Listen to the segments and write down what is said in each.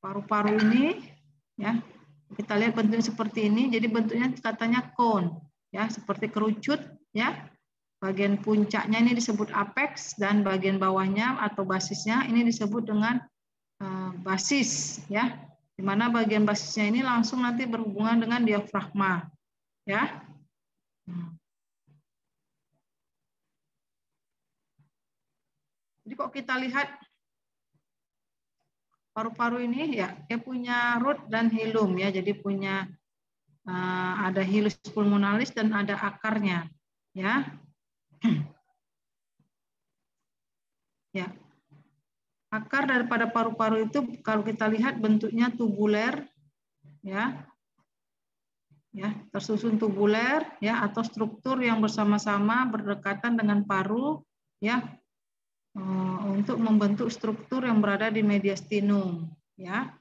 paru-paru ini, ya kita lihat bentuknya seperti ini. Jadi bentuknya katanya cone, ya seperti kerucut, ya. Bagian puncaknya ini disebut apex dan bagian bawahnya atau basisnya ini disebut dengan basis, ya. Di mana bagian basisnya ini langsung nanti berhubungan dengan diafragma, ya. Jadi kok kita lihat paru-paru ini, ya dia punya root dan hilum, ya. Jadi punya ada hilus pulmonalis dan ada akarnya, ya. Ya, akar daripada paru-paru itu kalau kita lihat bentuknya tubuler, ya, tersusun tubuler, ya, atau struktur yang bersama-sama berdekatan dengan paru, ya, untuk membentuk struktur yang berada di mediastinum, ya.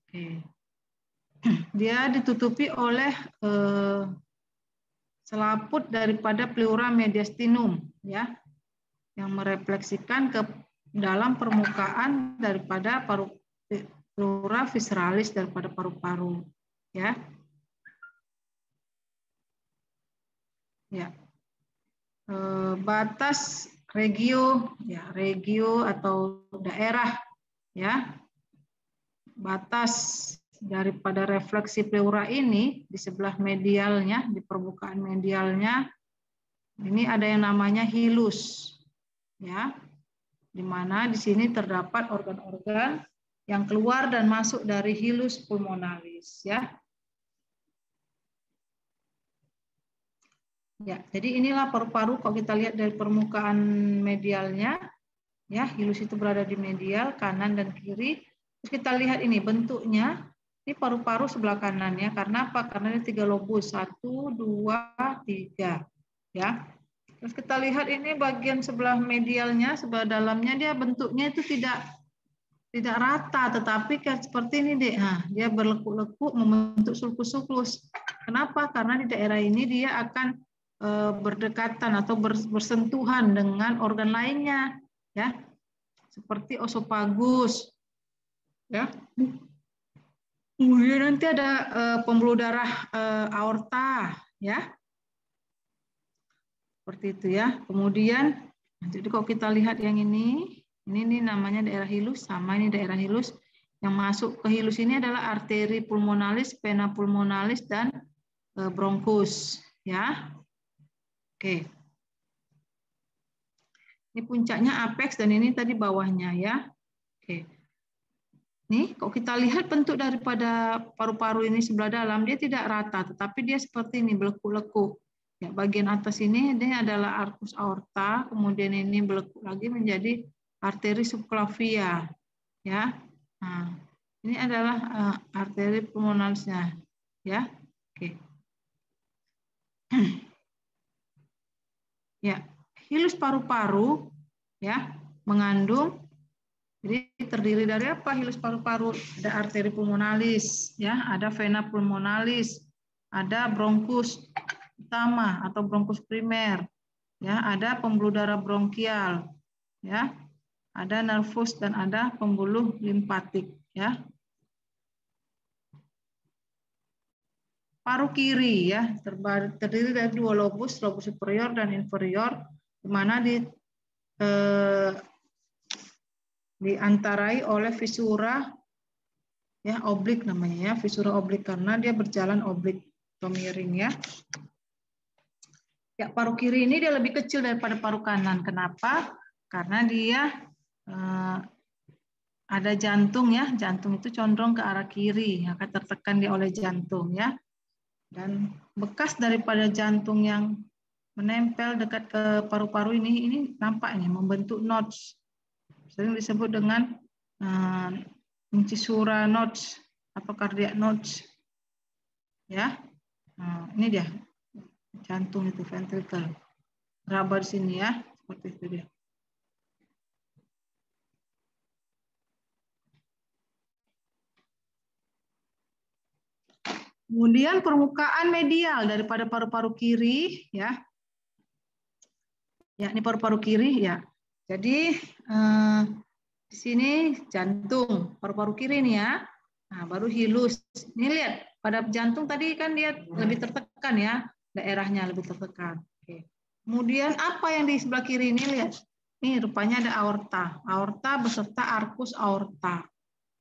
Oke. Dia ditutupi oleh selaput daripada pleura mediastinum, ya, yang merefleksikan ke dalam permukaan daripada pleura visceralis daripada paru-paru, ya. Ya. Batas regio, ya, regio atau daerah, ya. Batas daripada refleksi pleura ini di sebelah medialnya, di permukaan medialnya ini ada yang namanya hilus, ya. Di mana di sini terdapat organ-organ yang keluar dan masuk dari hilus pulmonalis, ya. Ya, jadi inilah paru-paru kalau kita lihat dari permukaan medialnya, ya, hilus itu berada di medial kanan dan kiri. Terus kita lihat ini bentuknya, ini paru-paru sebelah kanan, ya. Karena apa? Karena ini 3 lobus, 1, 2, 3, ya. Terus kita lihat ini bagian sebelah medialnya, sebelah dalamnya dia bentuknya itu tidak rata, tetapi kayak seperti ini deh. Nah, dia berlekuk-lekuk membentuk sulcus-sulcus. Kenapa? Karena di daerah ini dia akan berdekatan atau bersentuhan dengan organ lainnya, ya, seperti osofagus, ya. Kemudian nanti ada pembuluh darah aorta, ya, seperti itu, ya. Kemudian, jadi kalau kita lihat yang ini namanya daerah hilus, sama ini daerah hilus. Yang masuk ke hilus ini adalah arteri pulmonalis, vena pulmonalis, dan bronkus, ya. Oke. Ini puncaknya apex dan ini tadi bawahnya, ya. Oke. Nih, kalau kita lihat bentuk daripada paru-paru ini sebelah dalam, dia tidak rata, tetapi dia seperti ini, belekuk-lekuk. Ya, bagian atas ini adalah arcus aorta, kemudian ini belekuk lagi menjadi arteri subclavia, ya. Nah, ini adalah arteri pulmonalisnya, ya. Oke. Ya, hilus paru-paru, ya, mengandung. Jadi terdiri dari apa hilus paru-paru? Ada arteri pulmonalis, ya, ada vena pulmonalis, ada bronkus utama atau bronkus primer, ya, ada pembuluh darah bronkial, ya, ada nervus dan ada pembuluh limpatik, ya. Paru kiri, ya, terdiri dari 2 lobus, lobus superior dan inferior, di mana diantarai oleh visura, ya, oblik namanya, ya, visura oblik karena dia berjalan oblik atau miring, ya. Ya, paru kiri ini dia lebih kecil daripada paru kanan. Kenapa? Karena dia ada jantung, ya, jantung itu condong ke arah kiri, akan tertekan dia oleh jantung, ya. Dan bekas daripada jantung yang menempel dekat ke paru-paru ini nampak ini membentuk nodes, sering disebut dengan incisura nodes atau cardiac nodes, ya. Nah, ini dia jantung itu ventricle, raba di sini, ya, seperti itu dia. Kemudian permukaan medial daripada paru-paru kiri, ya. Ya, ini paru-paru kiri, ya. Jadi Di sini jantung, paru-paru kiri nih ya. Nah, baru hilus. Ini lihat, pada jantung tadi kan dia lebih tertekan ya, daerahnya lebih tertekan. Oke. Kemudian apa yang di sebelah kiri ini lihat. Ini rupanya ada aorta. Aorta beserta arkus aorta.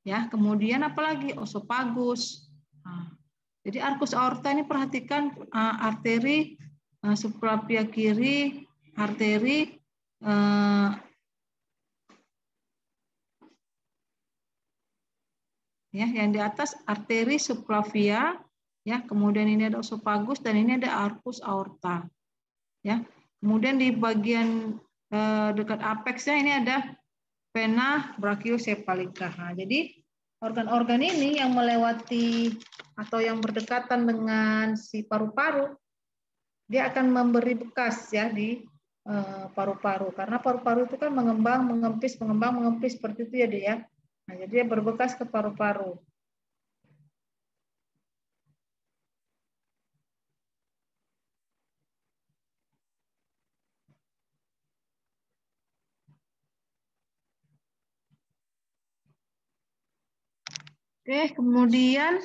Ya, kemudian apalagi osopagus. Nah, jadi arkus aorta ini perhatikan arteri subclavia kiri, arteri ya, yang di atas arteri subclavia, ya, kemudian ini ada osopagus dan ini ada arkus aorta, ya. Kemudian di bagian dekat apexnya ini ada vena brachiocephalica. Nah, jadi organ-organ ini yang melewati atau yang berdekatan dengan si paru-paru, dia akan memberi bekas ya di paru-paru, karena paru-paru itu kan mengembang, mengempis seperti itu ya, dia. Nah, jadi dia berbekas ke paru-paru. Oke, kemudian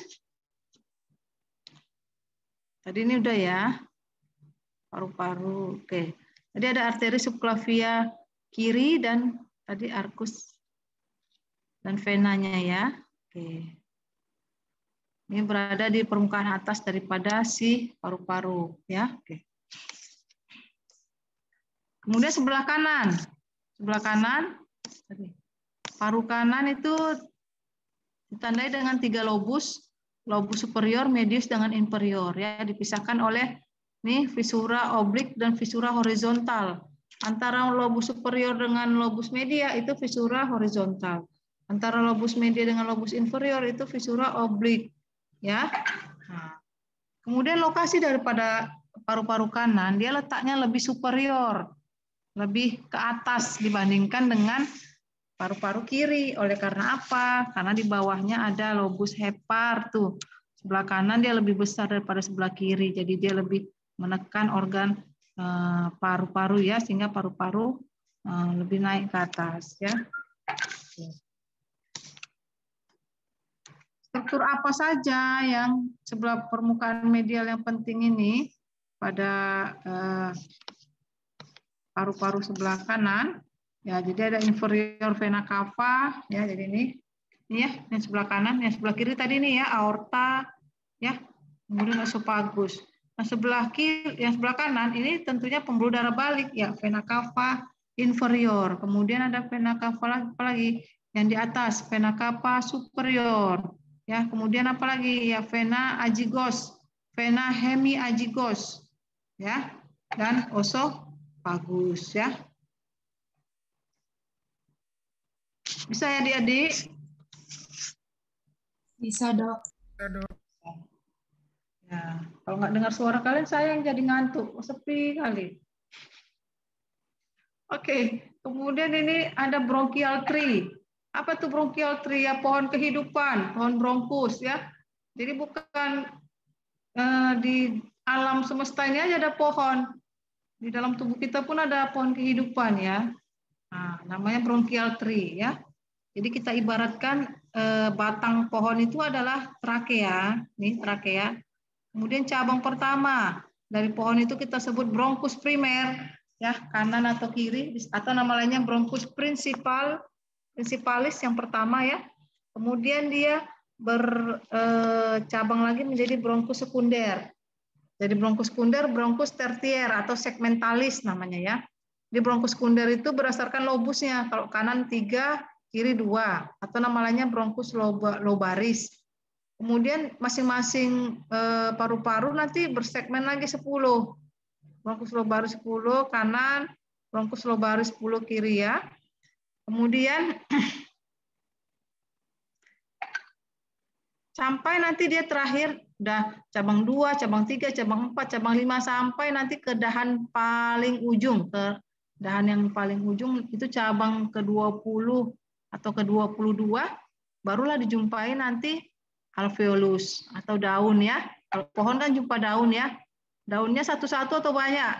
tadi ini udah ya, paru-paru. Oke, tadi ada arteri subclavia kiri dan tadi arkus dan venanya ya. Oke, ini berada di permukaan atas daripada si paru-paru ya. Oke. Kemudian sebelah kanan, paru kanan itu ditandai dengan 3 lobus, lobus superior, medius, dengan inferior ya, dipisahkan oleh nih visura oblik dan visura horizontal. Antara lobus superior dengan lobus media itu visura horizontal. Antara lobus media dengan lobus inferior itu visura oblik ya. Nah, kemudian lokasi daripada paru-paru kanan dia letaknya lebih superior, lebih ke atas dibandingkan dengan paru-paru kiri. Oleh karena apa? Karena di bawahnya ada lobus hepar tuh. Sebelah kanan dia lebih besar daripada sebelah kiri. Jadi dia lebih menekan organ paru-paru ya, sehingga paru-paru lebih naik ke atas ya. Struktur apa saja yang sebelah permukaan medial yang penting ini pada paru-paru sebelah kanan? Ya, jadi ada inferior vena cava ya, jadi ini ya, yang sebelah kanan, yang sebelah kiri tadi ini ya aorta ya, kemudian esophagus. Nah, sebelah kiri, yang sebelah kanan ini tentunya pembuluh darah balik ya, vena cava inferior. Kemudian ada vena cava apalagi yang di atas, vena cava superior. Ya, kemudian apalagi ya, vena azygos, vena hemiazygos ya, dan osopagus ya. Bisa ya adik-adik? Bisa, Dok. Ya, kalau nggak dengar suara kalian, saya yang jadi ngantuk, sepi kali. Oke, kemudian ini ada bronchial tree. Apa tuh bronchial tree? Ya, pohon kehidupan, pohon bronkus ya. Jadi bukan di alam semesta ini aja ada pohon. Di dalam tubuh kita pun ada pohon kehidupan ya. Nah, namanya bronchial tree ya. Jadi kita ibaratkan batang pohon itu adalah trakea, nih trakea. Kemudian cabang pertama dari pohon itu kita sebut bronkus primer, ya, kanan atau kiri, atau nama lainnya bronkus principalis yang pertama ya. Kemudian dia bercabang lagi menjadi bronkus sekunder. Jadi bronkus sekunder, bronkus tertier atau segmentalis namanya ya. Di bronkus sekunder itu berdasarkan lobusnya. Kalau kanan 3, kiri 2, atau nama lainnya bronkus lobaris. Kemudian masing-masing paru-paru nanti bersegmen lagi 10. Bronkus lobaris 10 kanan, bronkus lobaris 10 kiri ya. Kemudian sampai nanti dia terakhir udah cabang 2, cabang 3, cabang 4, cabang 5 sampai nanti ke dahan paling ujung, ke dahan yang paling ujung itu cabang ke-20 atau ke-22 barulah dijumpai nanti alveolus atau daun ya. Kalau pohon kan jumpa daun ya. Daunnya satu-satu atau banyak?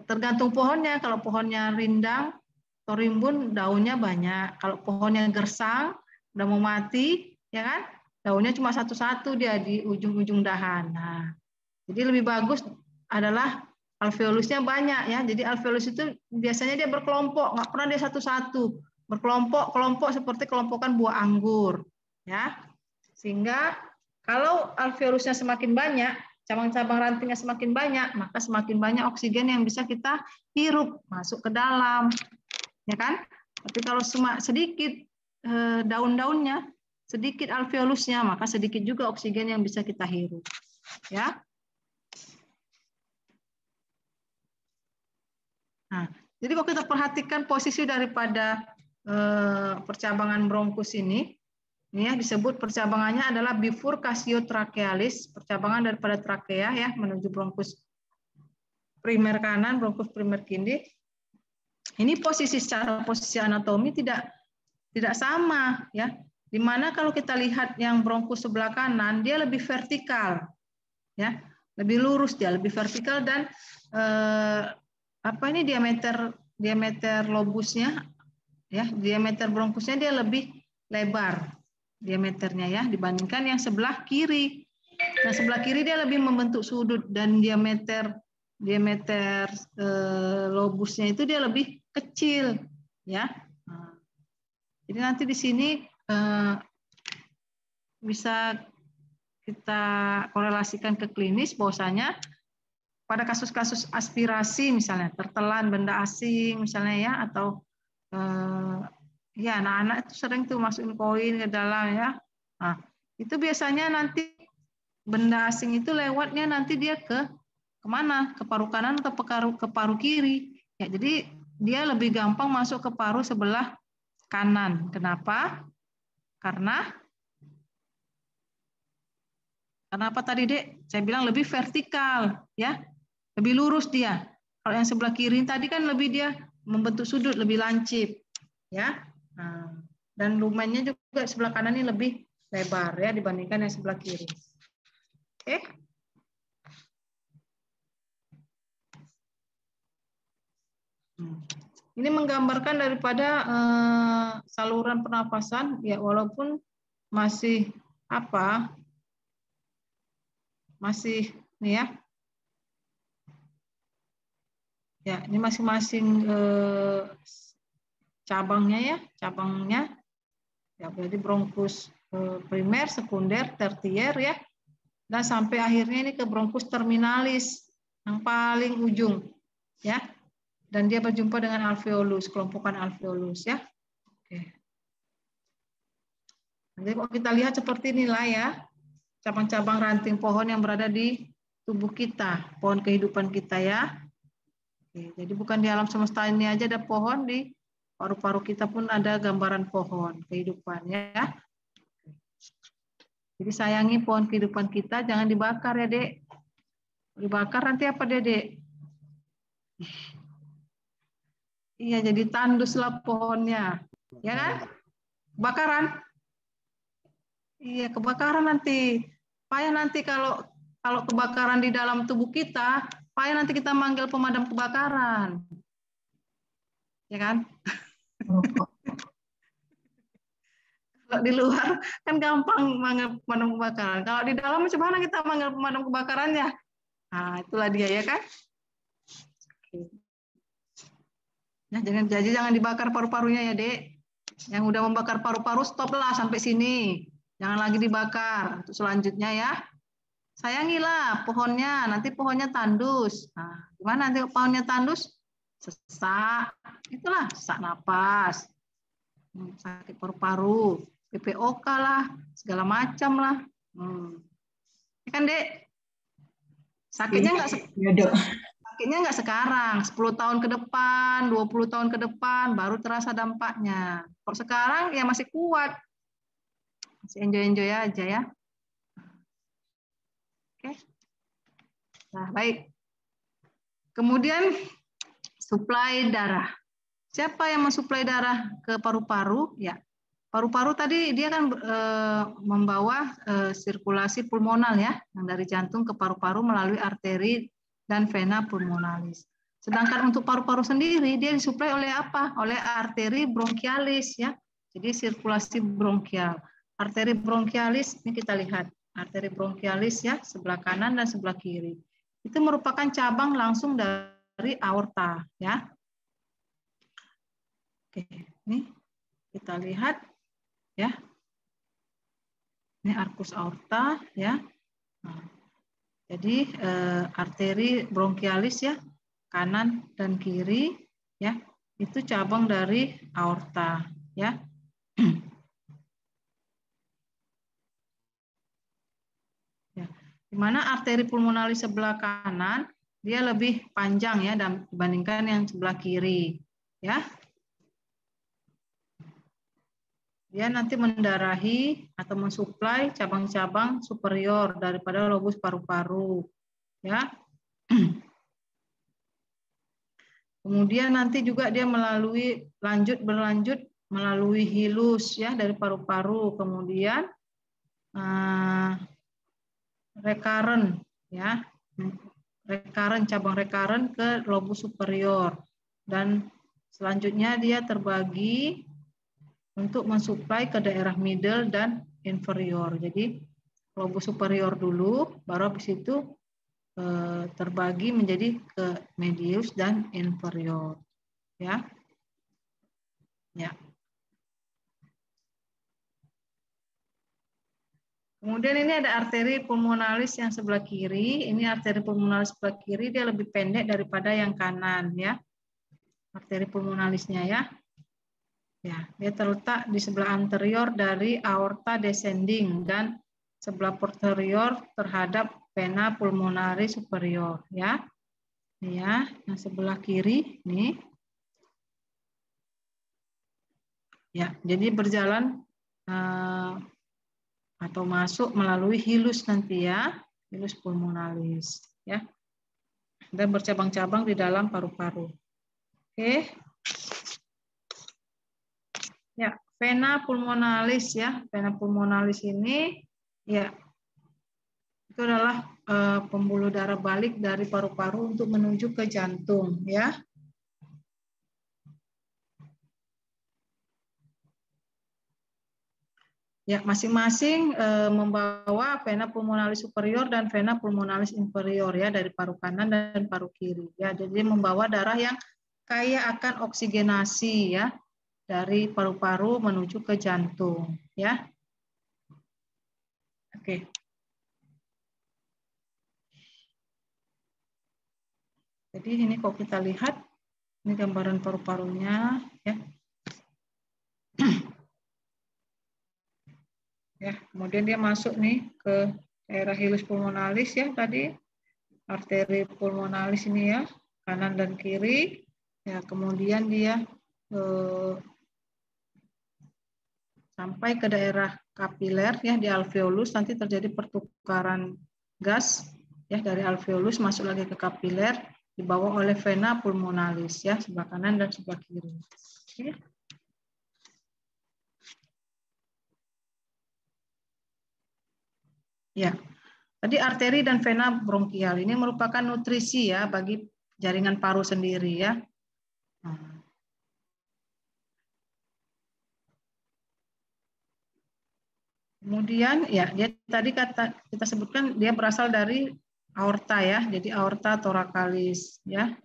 Tergantung pohonnya. Kalau pohonnya rindang torimbun daunnya banyak. Kalau pohonnya gersang, udah mau mati, ya kan? Daunnya cuma satu-satu dia di ujung-ujung dahan. Nah, jadi lebih bagus adalah alveolusnya banyak ya. Jadi alveolus itu biasanya dia berkelompok, nggak pernah dia satu-satu. Berkelompok-kelompok seperti kelompokan buah anggur, ya. Sehingga kalau alveolusnya semakin banyak, cabang-cabang rantingnya semakin banyak, maka semakin banyak oksigen yang bisa kita hirup masuk ke dalam, ya kan? Tapi kalau sedikit daun-daunnya, sedikit alveolusnya, maka sedikit juga oksigen yang bisa kita hirup, ya. Nah, jadi kalau kita perhatikan posisi daripada percabangan bronkus ini ya disebut percabangannya adalah bifurcatio-trachealis, percabangan daripada trakea ya menuju bronkus primer kanan, bronkus primer kiri. Ini posisi secara posisi anatomi tidak sama ya. Dimana kalau kita lihat yang bronkus sebelah kanan dia lebih vertikal ya, lebih lurus dia, lebih vertikal dan ini diameter lobusnya ya, diameter bronkusnya dia lebih lebar diameternya ya dibandingkan yang sebelah kiri. Nah, sebelah kiri dia lebih membentuk sudut dan diameter lobusnya itu dia lebih kecil ya. Nah, jadi nanti di sini bisa kita korelasikan ke klinis bahwasanya pada kasus-kasus aspirasi misalnya tertelan benda asing misalnya ya atau ya anak-anak itu sering tuh masukin koin ke dalam ya. Nah, itu biasanya nanti benda asing itu lewatnya nanti dia ke kemana? Ke paru kanan atau ke paru kiri. Ya, jadi dia lebih gampang masuk ke paru sebelah kanan. Kenapa? Karena apa tadi, Dek? Saya bilang lebih vertikal, ya. Lebih lurus dia. Kalau yang sebelah kiri tadi kan lebih dia membentuk sudut, lebih lancip, ya. Nah, dan lumennya juga sebelah kanan ini lebih lebar ya dibandingkan yang sebelah kiri. Oke. Ini menggambarkan daripada saluran pernapasan ya walaupun masih masih nih ya. Ya, ini masing-masing cabangnya ya berarti bronkus primer, sekunder, tertier ya, dan sampai akhirnya ini ke bronkus terminalis yang paling ujung ya, dan dia berjumpa dengan alveolus, kelompokan alveolus ya. Oke. Nanti kalau kita lihat seperti inilah ya, cabang-cabang ranting pohon yang berada di tubuh kita, pohon kehidupan kita ya. Oke, jadi bukan di alam semesta ini aja ada pohon, di paru-paru kita pun ada gambaran pohon kehidupan ya. Jadi sayangi pohon kehidupan kita, jangan dibakar ya, Dek. Dibakar nanti apa, Dek? Iya, jadi tandus lah pohonnya. Ya kan? Kebakaran. Iya, kebakaran nanti. Payah nanti kalau kebakaran di dalam tubuh kita, payah nanti kita manggil pemadam kebakaran. Ya kan? Kalau di luar kan gampang manggil pemadam kebakaran. Kalau di dalam bagaimana kita manggil pemadam kebakarannya? Nah, itulah dia ya kan? Nah, jangan dibakar paru-parunya ya, Dek. Yang udah membakar paru-paru stoplah sampai sini. Jangan lagi dibakar. Untuk selanjutnya ya. Sayangilah pohonnya, nanti pohonnya tandus. Nah, gimana nanti pohonnya tandus? Sesak. Itulah sesak napas. Sakit paru-paru, PPOK lah, segala macam lah. Ini kan, Dek? Sakitnya nggak sekarang, 10 tahun ke depan, 20 tahun ke depan baru terasa dampaknya. Kalau sekarang ya masih kuat. Masih enjoy-enjoy aja ya. Oke. Nah, baik. Kemudian suplai darah. Siapa yang mensuplai darah ke paru-paru? Ya. Paru-paru tadi dia kan membawa sirkulasi pulmonal ya, yang dari jantung ke paru-paru melalui arteri dan vena pulmonalis. Sedangkan untuk paru-paru sendiri dia disuplai oleh apa? Oleh arteri bronkialis ya. Jadi sirkulasi bronkial. Arteri bronkialis ini kita lihat, arteri bronkialis ya, sebelah kanan dan sebelah kiri. Itu merupakan cabang langsung dari aorta ya. Oke, ini kita lihat ya. Ini arkus aorta ya. Nah, jadi arteri bronkialis ya, kanan dan kiri ya, itu cabang dari aorta ya. Ya. Di mana arteri pulmonalis sebelah kanan dia lebih panjang ya dibandingkan yang sebelah kiri ya. Dia nanti mendarahi atau mensuplai cabang-cabang superior daripada lobus paru-paru ya. Kemudian nanti juga dia berlanjut melalui hilus ya dari paru-paru, kemudian recurrent ya, cabang recurrent ke lobus superior, dan selanjutnya dia terbagi untuk mensuplai ke daerah middle dan inferior. Jadi lobus superior dulu, baru habis itu terbagi menjadi ke medius dan inferior ya. Ya. Kemudian ini ada arteri pulmonalis yang sebelah kiri. Ini arteri pulmonalis sebelah kiri dia lebih pendek daripada yang kanan ya. Arteri pulmonalisnya ya. Ya, dia terletak di sebelah anterior dari aorta descending dan sebelah posterior terhadap vena pulmonari superior ya. Ini ya, yang sebelah kiri nih. Ya, jadi berjalan atau masuk melalui hilus nanti ya, hilus pulmonalis ya. Dan bercabang-cabang di dalam paru-paru. Oke. Ya, vena pulmonalis ya. Vena pulmonalis ini ya itu adalah pembuluh darah balik dari paru-paru untuk menuju ke jantung ya. Ya, masing-masing membawa vena pulmonalis superior dan vena pulmonalis inferior ya dari paru kanan dan paru kiri ya. Jadi membawa darah yang kaya akan oksigenasi ya dari paru-paru menuju ke jantung ya. Oke. Jadi ini kalau kita lihat ini gambaran paru-parunya ya. Ya, kemudian dia masuk nih ke daerah hilus pulmonalis ya tadi, arteri pulmonalis ini ya, kanan dan kiri. Ya, kemudian dia sampai ke daerah kapiler ya di alveolus, nanti terjadi pertukaran gas ya dari alveolus masuk lagi ke kapiler, dibawa oleh vena pulmonalis ya sebelah kanan dan sebelah kiri. Oke. Ya, tadi arteri dan vena bronkial ini merupakan nutrisi ya bagi jaringan paru sendiri ya. Kemudian ya dia tadi kita sebutkan dia berasal dari aorta ya, jadi aorta thoracalis ya.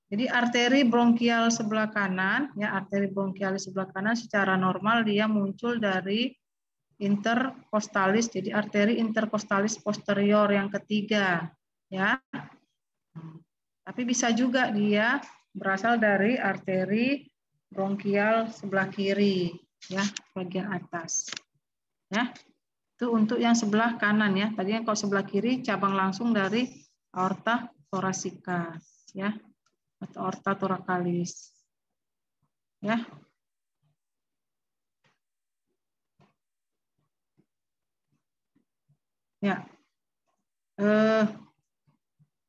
Jadi arteri bronkial sebelah kanan, ya arteri bronkial sebelah kanan secara normal dia muncul dari intercostalis, jadi arteri intercostalis posterior yang ketiga, ya. Tapi bisa juga dia berasal dari arteri bronkial sebelah kiri, ya bagian atas, ya. Itu untuk yang sebelah kanan ya. Tadi yang kalau sebelah kiri cabang langsung dari aorta thoracika, ya. Atau aorta thoracalis. Ya. Ya.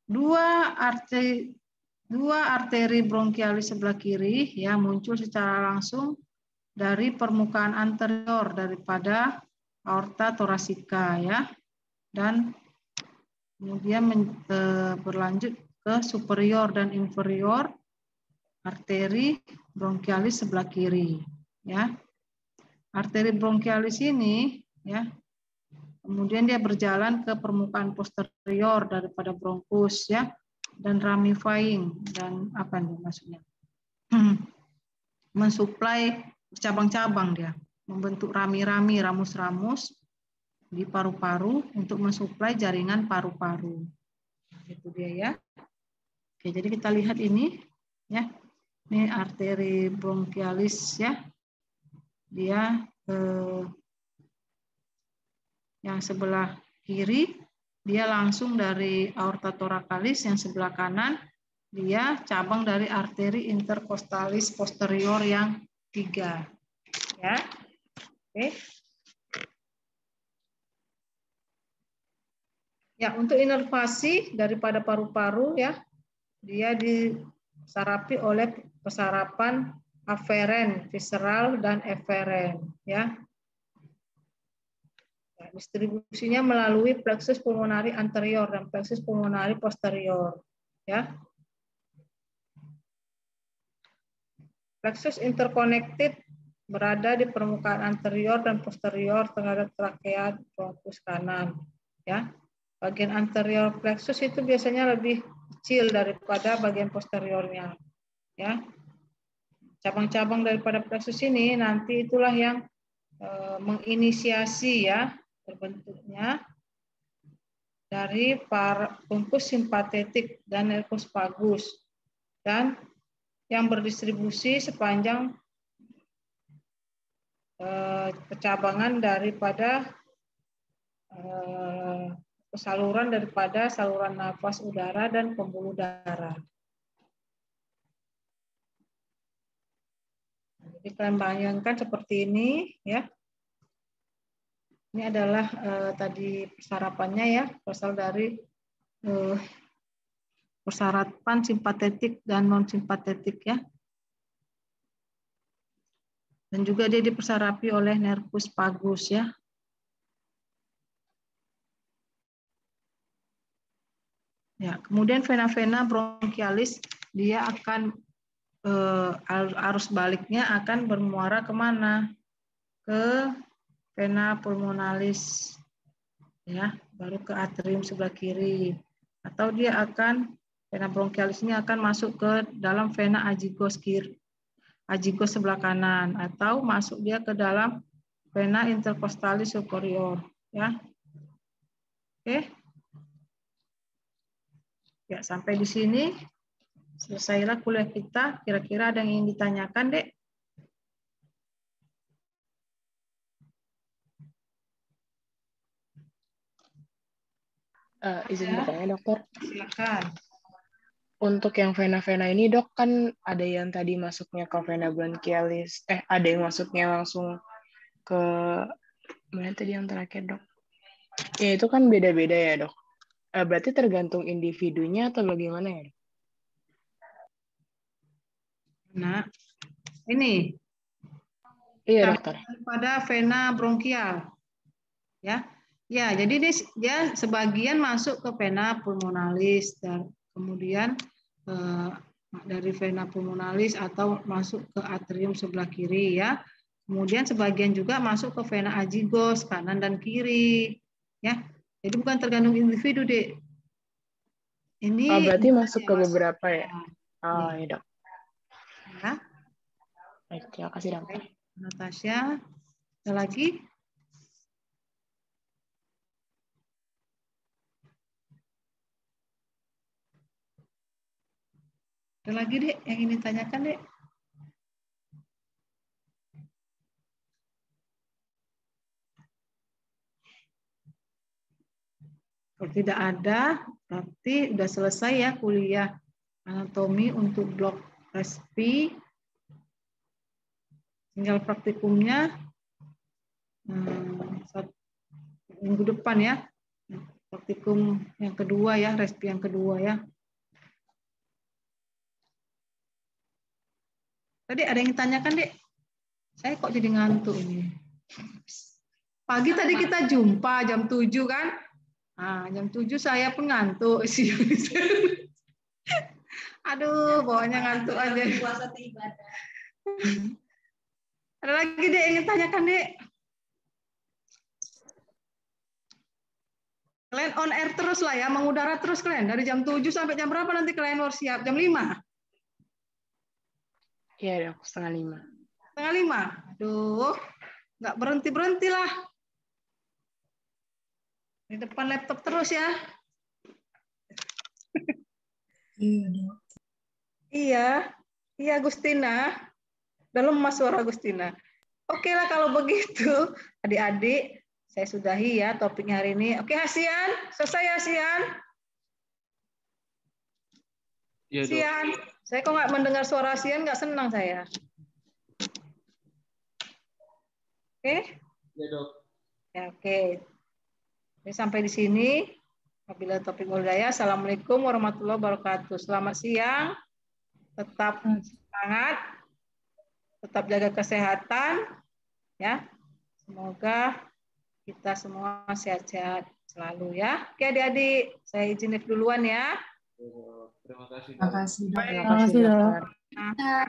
Dua arteri bronkialis sebelah kiri ya muncul secara langsung dari permukaan anterior daripada aorta thoracika ya. Dan kemudian berlanjut ke superior dan inferior arteri bronkialis sebelah kiri, ya. Arteri bronkialis ini, ya, kemudian dia berjalan ke permukaan posterior daripada bronkus, ya, dan ramifying, dan apa nih maksudnya? Mensuplai cabang-cabang dia, membentuk rami-rami, ramus-ramus di paru-paru untuk mensuplai jaringan paru-paru. Itu dia ya. Oke, jadi kita lihat ini, ya. Ini arteri bronkialis, ya. Dia yang sebelah kiri, dia langsung dari aorta thoracalis, yang sebelah kanan dia cabang dari arteri intercostalis posterior yang 3, ya. Oke. Ya, untuk inervasi daripada paru-paru, ya, dia disarapi oleh pesarapan aferen, visceral dan eferen, ya. Distribusinya melalui plexus pulmonari anterior dan plexus pulmonari posterior, ya. Plexus interconnected berada di permukaan anterior dan posterior terhadap trakea bronkus kanan, ya. Bagian anterior plexus itu biasanya lebih kecil daripada bagian posteriornya, ya. Cabang-cabang daripada plexus ini nanti itulah yang menginisiasi, ya, terbentuknya dari bronkus simpatetik dan nervus vagus, dan yang berdistribusi sepanjang kecabangan daripada saluran daripada saluran nafas udara dan pembuluh darah. Jadi kalian bayangkan seperti ini, ya. Ini adalah tadi persarapannya, ya, berasal dari persarapan simpatetik dan non simpatetik, ya. Dan juga dia dipersarapi oleh nervus vagus, ya. Ya, kemudian vena-vena bronkialis dia akan arus baliknya akan bermuara kemana? Ke vena pulmonalis, ya, baru ke atrium sebelah kiri. Atau dia akan vena bronkialis ini akan masuk ke dalam vena agigos kiri, agigos sebelah kanan, atau masuk dia ke dalam vena intercostalis superior, ya. Oke. Ya, sampai di sini selesailah kuliah kita. Kira-kira ada yang ingin ditanyakan, Dek? Izin bertanya, dokter. Silakan. Untuk yang vena-vena ini, dok, kan ada yang tadi masuknya ke vena bronchialis, ada yang masuknya langsung ke mana tadi yang terakhir, dok? Ya itu kan beda-beda ya, dok. Berarti tergantung individunya atau bagaimana ya, dok? Nah, ini. Iya, dokter. Pada vena bronkial, ya. Ya, jadi dia sebagian masuk ke vena pulmonalis dan kemudian dari vena pulmonalis atau masuk ke atrium sebelah kiri, ya. Kemudian sebagian juga masuk ke vena agigos kanan dan kiri, ya. Jadi bukan tergantung individu, Dek. Ini berarti masuk ke beberapa ya. Ya. Ya, dok. Ya. Baik, terima kasih, dokter. Natasha, ada lagi? Ada lagi, Dek, yang ingin ditanyakan, Dek? Kalau tidak ada, berarti sudah selesai ya kuliah anatomi untuk blok respi. Tinggal praktikumnya minggu depan ya. Praktikum yang kedua ya, respi yang kedua ya. Tadi ada yang tanyakan, Dek? Saya kok jadi ngantuk ini. Pagi tadi kita jumpa jam 7 kan? Jam 7 saya pun ngantuk sih. Aduh, bawahnya ngantuk aja. Puasa ibadah. Ada lagi Dek ingin tanyakan Dek? Kalian on air terus lah ya, mengudara terus kalian. Dari jam 7 sampai jam berapa nanti kalian harus siap? Jam 5? Iya, Dok, 4:30. 4:30? Aduh, nggak berhenti-berhenti lah. Di depan laptop terus ya. Iya, Dok. Iya Agustina. Dalam lemas suara Agustina. Oke lah kalau begitu, adik-adik, saya sudahi ya topiknya hari ini. Oke, Hasian, selesai ya Hasian? Iya, Dok. Hasian, saya kok nggak mendengar suara Hasian, nggak senang saya. Oke? Iya, Dok. Ya, oke. Jadi sampai di sini. Apabila topik budaya, Assalamualaikum warahmatullahi wabarakatuh. Selamat siang, tetap semangat, tetap jaga kesehatan, ya. Semoga kita semua sehat-sehat selalu ya. Oke adik-adik, saya izin duluan ya. Terima kasih, Dok. Terima kasih, Dok. Terima kasih, Dokter. Nah,